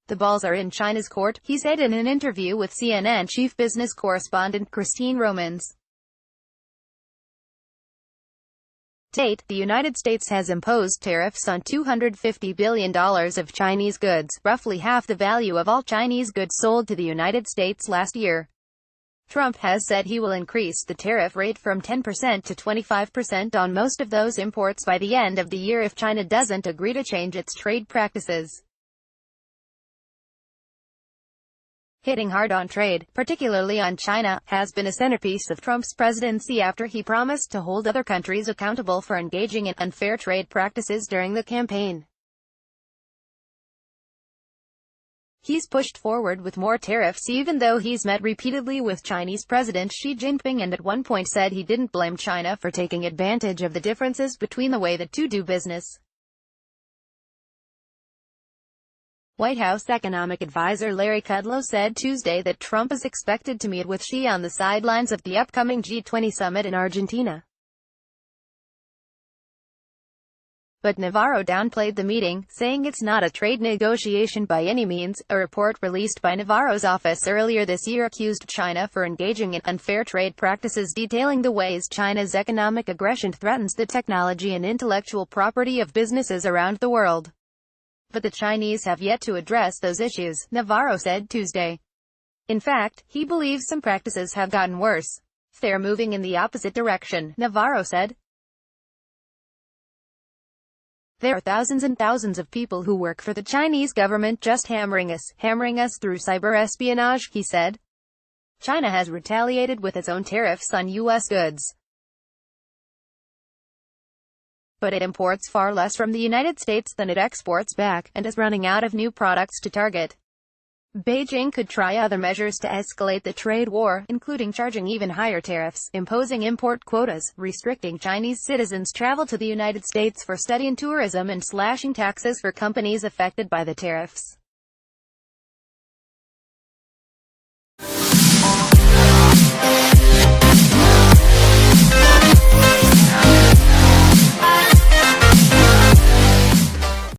The balls are in China's court, he said in an interview with CNN chief business correspondent Christine Romans. To date, the United States has imposed tariffs on $250 billion of Chinese goods, roughly half the value of all Chinese goods sold to the United States last year. Trump has said he will increase the tariff rate from 10% to 25% on most of those imports by the end of the year if China doesn't agree to change its trade practices. Hitting hard on trade, particularly on China, has been a centerpiece of Trump's presidency after he promised to hold other countries accountable for engaging in unfair trade practices during the campaign. He's pushed forward with more tariffs even though he's met repeatedly with Chinese President Xi Jinping and at one point said he didn't blame China for taking advantage of the differences between the way the two do business. White House economic advisor Larry Kudlow said Tuesday that Trump is expected to meet with Xi on the sidelines of the upcoming G20 summit in Argentina. But Navarro downplayed the meeting, saying it's not a trade negotiation by any means. A report released by Navarro's office earlier this year accused China for engaging in unfair trade practices, detailing the ways China's economic aggression threatens the technology and intellectual property of businesses around the world. But the Chinese have yet to address those issues, Navarro said Tuesday. In fact, he believes some practices have gotten worse. They're moving in the opposite direction, Navarro said. There are thousands and thousands of people who work for the Chinese government just hammering us through cyber espionage, he said. China has retaliated with its own tariffs on U.S. goods. But it imports far less from the United States than it exports back, and is running out of new products to target. Beijing could try other measures to escalate the trade war, including charging even higher tariffs, imposing import quotas, restricting Chinese citizens' travel to the United States for study and tourism, and slashing taxes for companies affected by the tariffs.